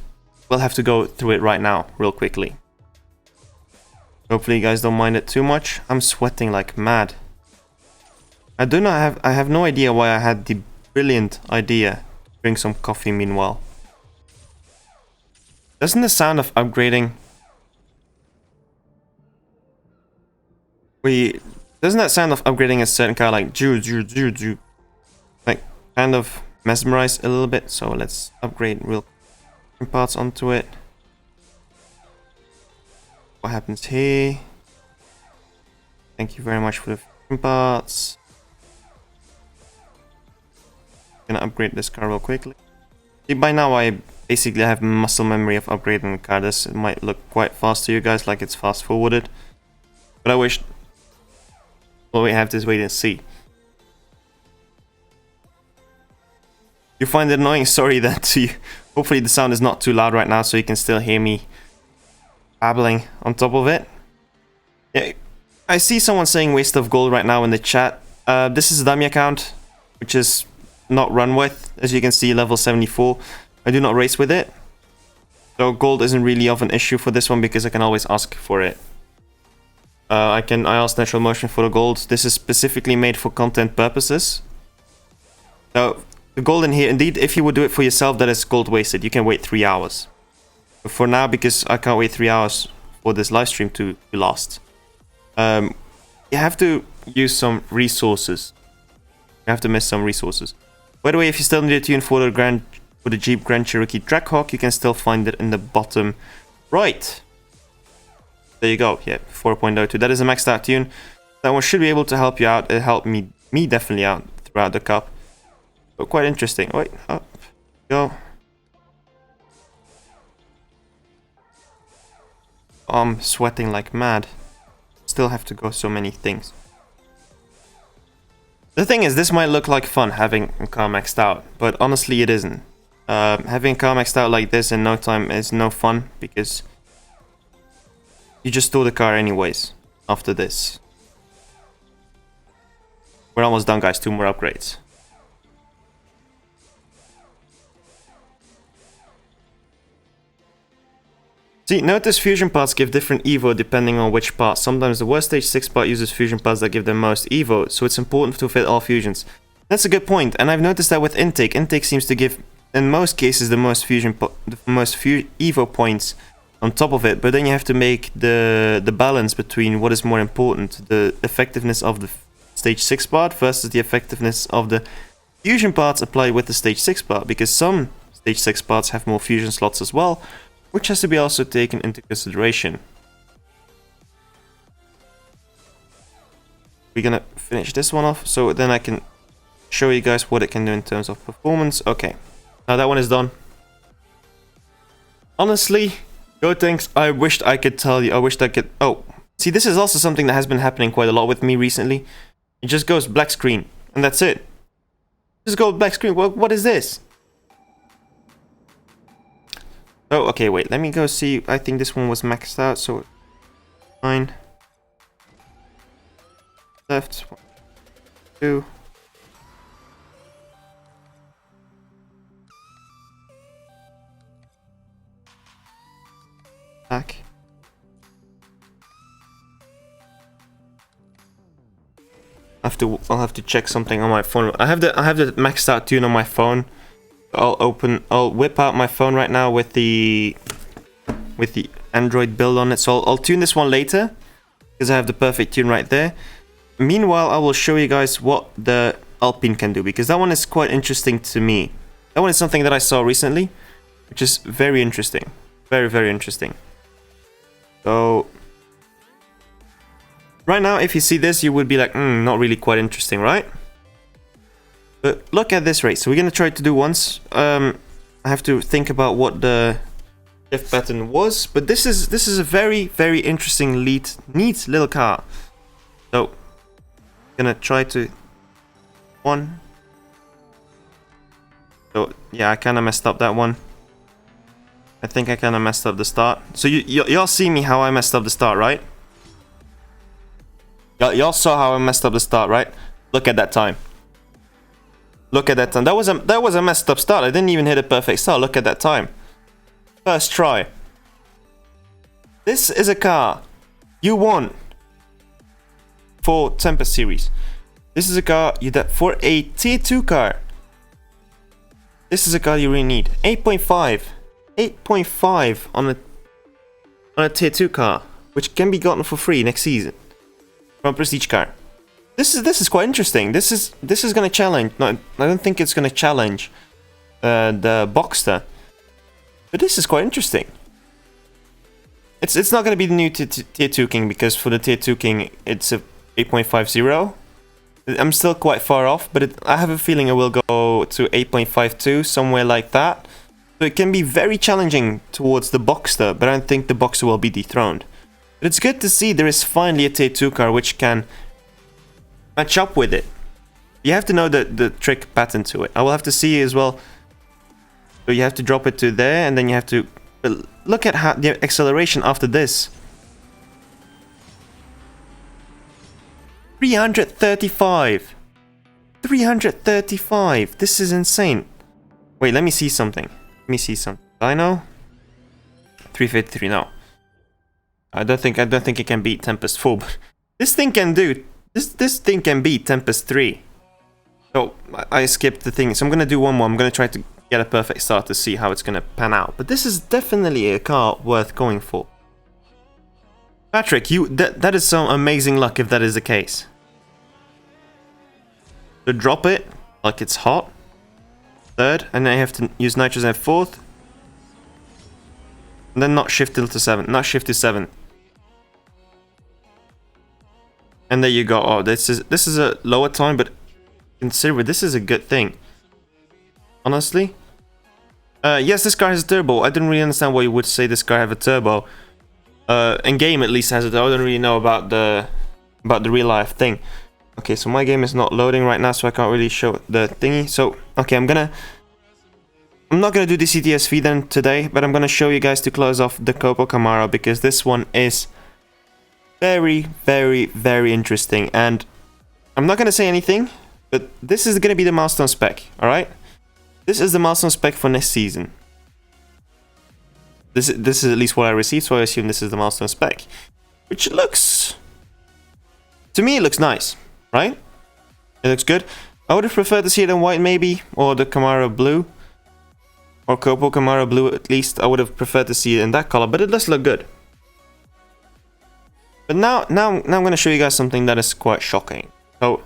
we'll have to go through it right now, real quickly. Hopefully you guys don't mind it too much. I'm sweating like mad. I have no idea why I had the brilliant idea to drink some coffee meanwhile. Doesn't the sound of upgrading... Doesn't that sound of upgrading a certain car like like kind of mesmerize a little bit? So let's upgrade real parts onto it. What happens here? Thank you very much for the parts. Gonna upgrade this car real quickly. See, by now I basically have muscle memory of upgrading the car. This might look quite fast to you guys, like it's fast forwarded. But I wish... Well, we have to wait and see. You find it annoying? Sorry that you... Hopefully the sound is not too loud right now so you can still hear me babbling on top of it. Yeah, I see someone saying waste of gold right now in the chat. This is a dummy account, which is not run with. As you can see, level 74. I do not race with it. So gold isn't really of an issue for this one because I can always ask for it. I asked Natural Motion for the gold. This is specifically made for content purposes. So the gold in here, indeed, if you would do it for yourself, that is gold wasted. You can wait 3 hours. But for now, because I can't wait 3 hours for this live stream to last, you have to use some resources. You have to miss some resources. By the way, if you still need a tune for the Jeep Grand Cherokee Trackhawk, you can still find it in the bottom right. There you go. Yeah, 4.02. That is a maxed out tune. That one should be able to help you out. It helped me definitely out throughout the cup. But quite interesting. Wait, up, go. I'm sweating like mad. Still have to go so many things. The thing is, this might look like fun having a car maxed out, but honestly it isn't. Having a car maxed out like this in no time is no fun, because you just store the car anyways after this. We're almost done, guys. 2 more upgrades. See, notice fusion parts give different evo depending on which part. Sometimes the worst stage 6 part uses fusion parts that give the most evo, so it's important to fit all fusions. That's a good point, and I've noticed that with intake. Intake seems to give, in most cases, the most evo points on top of it, but then you have to make the balance between what is more important, the effectiveness of the stage 6 part versus the effectiveness of the fusion parts applied with the stage 6 part, because some stage 6 parts have more fusion slots as well, which has to be also taken into consideration. We're gonna finish this one off, so then I can show you guys what it can do in terms of performance. Okay, now that one is done. Honestly, go tanks, I wished I could tell you, I wished I could... Oh, see, this is also something that has been happening quite a lot with me recently. It just goes black screen, and that's it. Just go black screen. What is this? Oh, okay, wait, let me go see. I think this one was maxed out, so... Fine. Left. 1, 2. Back. I'll have to check something on my phone. I have the maxed out tune on my phone. I'll whip out my phone right now with the Android build on it. So I'll tune this one later, because I have the perfect tune right there. Meanwhile, I will show you guys what the Alpine can do, because that one is quite interesting to me. That one is something that I saw recently, which is very interesting. Very, very interesting. So right now, if you see this, you would be like, not really quite interesting, right? But look at this race. So we're gonna try to do once. I have to think about what the shift pattern was, but this is a very, very interesting neat little car. So gonna try to one. So yeah, I kind of messed up that one. I think I kind of messed up the start. So y'all see me how I messed up the start, right? Y'all saw how I messed up the start, right? Look at that time. Look at that time. That was a messed up start. I didn't even hit a perfect start. Look at that time. First try. This is a car you want for Tempest series. This is a car for a tier 2 car. This is a car you really need. 8.5. 8.5 on a tier 2 car, which can be gotten for free next season from a prestige car. This is quite interesting. This is gonna challenge. No, I don't think it's gonna challenge the Boxster, but this is quite interesting. It's not gonna be the new tier 2 king, because for the tier 2 king it's a 8.50. I'm still quite far off, but I have a feeling it will go to 8.52, somewhere like that. So it can be very challenging towards the Boxster, but I don't think the Boxster will be dethroned. But it's good to see there is finally a tier 2 car which can match up with it. You have to know the trick pattern to it. I will have to see as well. So you have to drop it to there, and then you have to look at how the acceleration after this. 335. 335. This is insane. Wait, let me see something. Let me see something. I know. 353. No. I don't think it can beat Tempest 4. But this thing can do. This thing can beat Tempest 3. So I skipped the thing. So I'm gonna do one more. I'm gonna try to get a perfect start to see how it's gonna pan out. But this is definitely a car worth going for. Patrick, that is some amazing luck if that is the case. So drop it like it's hot. Third, and then you have to use nitrous at fourth. And then not shift till to 7. Not shift to 7. And there you go. Oh, this is a lower time, but consider this is a good thing. Honestly. Yes, this car has a turbo. I didn't really understand why you would say this car have a turbo. In game at least has it. I don't really know about the real life thing. Okay, so my game is not loading right now, so I can't really show the thingy. So okay, I'm not gonna do the CTSV then today, but I'm gonna show you guys to close off the Copo Camaro, because this one is very, very, very interesting. And I'm not gonna say anything, but this is gonna be the milestone spec. All right, this is the milestone spec for next season. This is at least what I received, so I assume this is the milestone spec, which looks, to me, it looks nice, right? It looks good. I would have preferred to see it in white maybe, or the Camaro blue, or Copo Camaro blue at least. I would have preferred to see it in that color, but it does look good. But now I'm going to show you guys something that is quite shocking. So,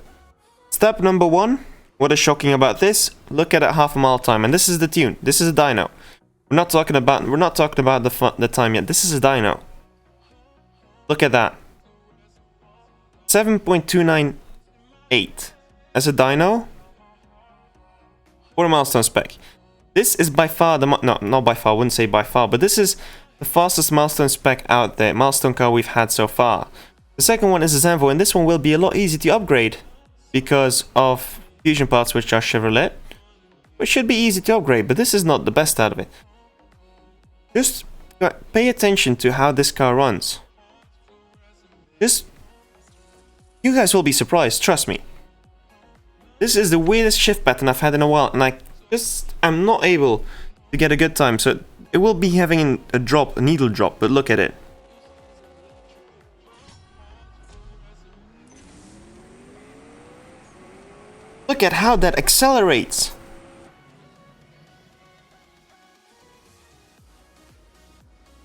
step number 1, what is shocking about this? Look at it, half a mile time, and this is the tune. This is a dyno. We're not talking about the time yet. This is a dyno. Look at that. 7.298 as a dyno for a milestone spec. This is by far the not by far. I wouldn't say by far, but this is the fastest milestone spec out there. Milestone car we've had so far. The second one is a Zenvo, and this one will be a lot easier to upgrade because of fusion parts, which are Chevrolet. It should be easy to upgrade, but this is not the best out of it. Just pay attention to how this car runs. You guys will be surprised, trust me. This is the weirdest shift pattern I've had in a while, and I'm not able to get a good time, so it will be having a needle drop, but look at it. Look at how that accelerates.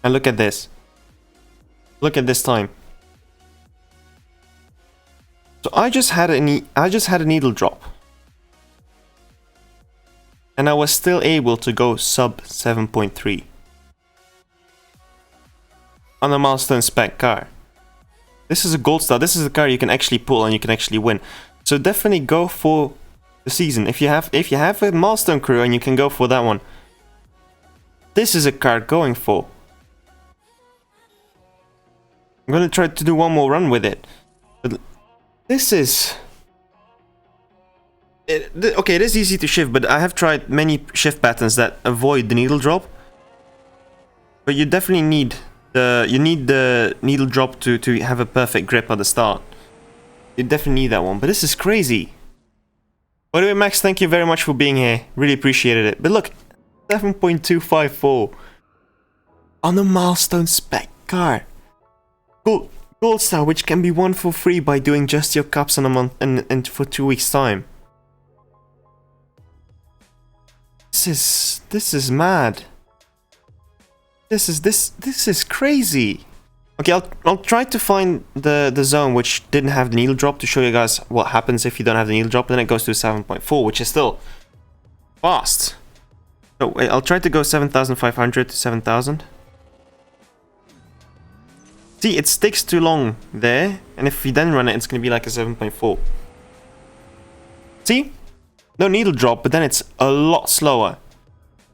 And look at this. Look at this time. So I just had a needle drop, and I was still able to go sub 7.3 on a milestone spec car. This is a gold star. This is a car you can actually pull and you can actually win. So definitely go for the season. If you have a milestone crew and you can go for that one, this is a car going for. I'm gonna try to do one more run with it, but this is... okay, it is easy to shift, but I have tried many shift patterns that avoid the needle drop. But you definitely need the needle drop to have a perfect grip at the start. You definitely need that one, but this is crazy. By the way, Max, thank you very much for being here. Really appreciated it. But look, 7.254 on a milestone spec car. Gold star, which can be won for free by doing just your cups in a month and for 2 weeks time. This is mad. This is crazy. Okay, I'll try to find the zone which didn't have the needle drop to show you guys what happens if you don't have the needle drop. Then it goes to 7.4, which is still fast. So wait, I'll try to go 7,500 to 7,000. See, it sticks too long there, and if you then run it, it's going to be like a 7.4. See? No needle drop, but then it's a lot slower.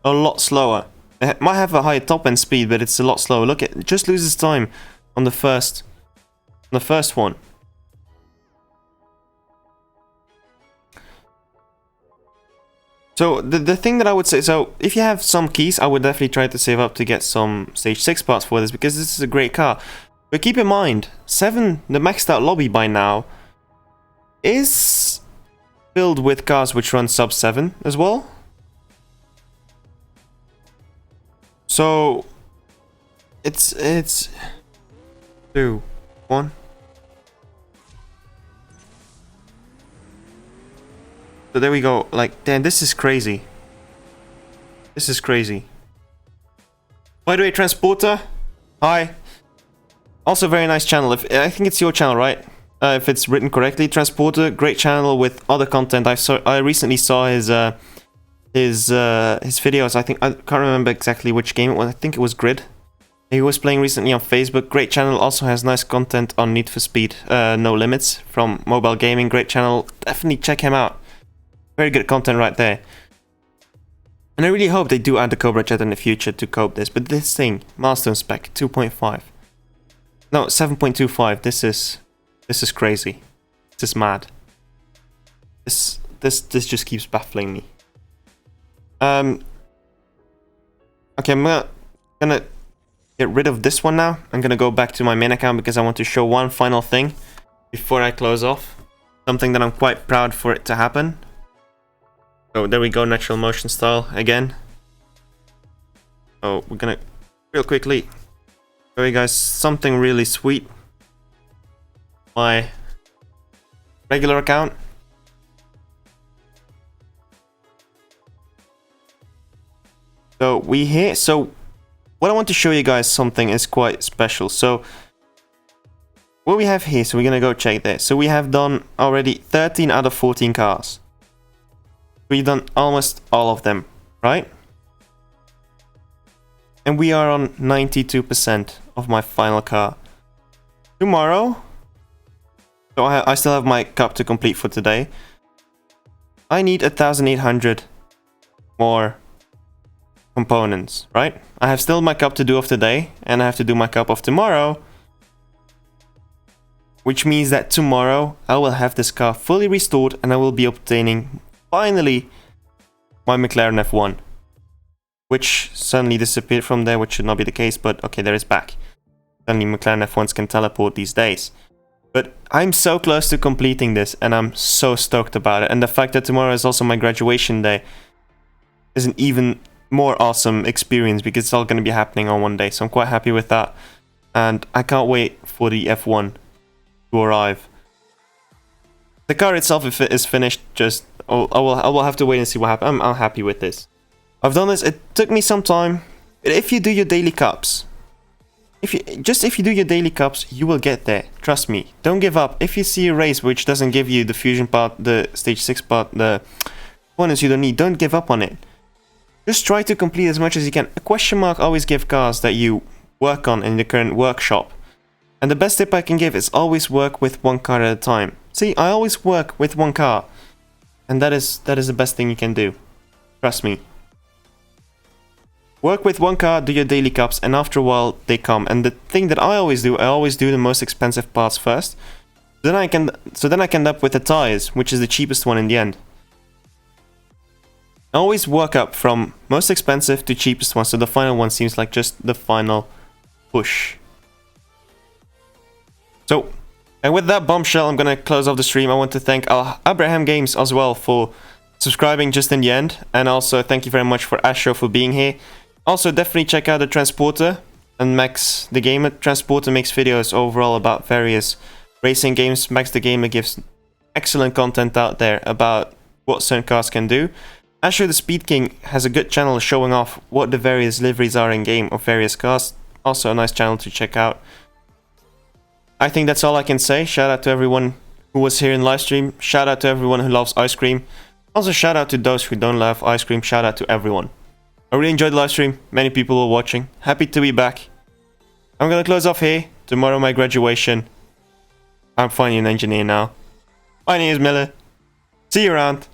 A lot slower. It might have a higher top end speed, but it's a lot slower. Look, it just loses time on the first one. So the thing that I would say, so if you have some keys, I would definitely try to save up to get some stage 6 parts for this, because this is a great car. But keep in mind, the maxed out lobby by now is filled with cars which run sub 7 as well. So it's 2, 1. So there we go. Like, damn, this is crazy. This is crazy. By the way, Transporter, hi. Also, very nice channel. I think it's your channel, right? If it's written correctly, Transporter, great channel with other content. I recently saw his videos. I can't remember exactly which game it was. I think it was Grid. He was playing recently on Facebook. Great channel. Also has nice content on Need for Speed, No Limits from mobile gaming. Great channel. Definitely check him out. Very good content right there. And I really hope they do add the Cobra Jet in the future to cope this. But this thing, Milestone spec 2.5. No, 7.25. This is crazy. This is mad. This just keeps baffling me. Okay, I'm gonna get rid of this one now. I'm gonna go back to my main account because I want to show one final thing before I close off. Something that I'm quite proud for it to happen. So there we go, natural motion style again. So we're gonna real quickly show you guys something really sweet. My regular account. So what I want to show you guys something is quite special. So what we have here, so we're gonna go check this. So we have done already 13 out of 14 cars. We've done almost all of them, right? And we are on 92% of my final car. Tomorrow, so I still have my cup to complete for today. I need 1,800 more components, right? I have still my cup to do of today, and I have to do my cup of tomorrow. Which means that tomorrow I will have this car fully restored and I will be obtaining, finally, my McLaren F1. Which suddenly disappeared from there, which should not be the case, but okay, there is back. Suddenly McLaren F1s can teleport these days. But I'm so close to completing this and I'm so stoked about it. And the fact that tomorrow is also my graduation day is an even more awesome experience because it's all going to be happening on one day. So I'm quite happy with that. And I can't wait for the F1 to arrive. The car itself, if it is finished, just I will have to wait and see what happens. I'm happy with this. I've done this. It took me some time. If you do your daily cups, if you do your daily cups, you will get there. Trust me. Don't give up. If you see a race which doesn't give you the fusion part, the stage 6 part, the bonus you don't need, don't give up on it. Just try to complete as much as you can. A question mark always give cars that you work on in the current workshop. And the best tip I can give is always work with one car at a time. See, I always work with one car. And that is the best thing you can do. Trust me. Work with one car, do your daily cups, and after a while they come. And the thing that I always do the most expensive parts first. Then I can end up with the tires, which is the cheapest one in the end. Always work up from most expensive to cheapest one, so the final one seems like just the final push. So, and with that bombshell, I'm gonna close off the stream. I want to thank Abraham Games as well for subscribing just in the end, and also thank you very much for Astro for being here. Also, definitely check out the Transporter and Max the Gamer. Transporter makes videos overall about various racing games. Max the Gamer gives excellent content out there about what certain cars can do. Astro the Speed King has a good channel showing off what the various liveries are in game of various cars. Also a nice channel to check out. I think that's all I can say. Shout out to everyone who was here in live stream. Shout out to everyone who loves ice cream. Also shout out to those who don't love ice cream. Shout out to everyone. I really enjoyed the live stream. Many people were watching. Happy to be back. I'm gonna close off here. Tomorrow my graduation. I'm finally an engineer now. My name is Miller. See you around.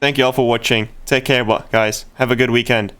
Thank you all for watching. Take care, guys. Have a good weekend.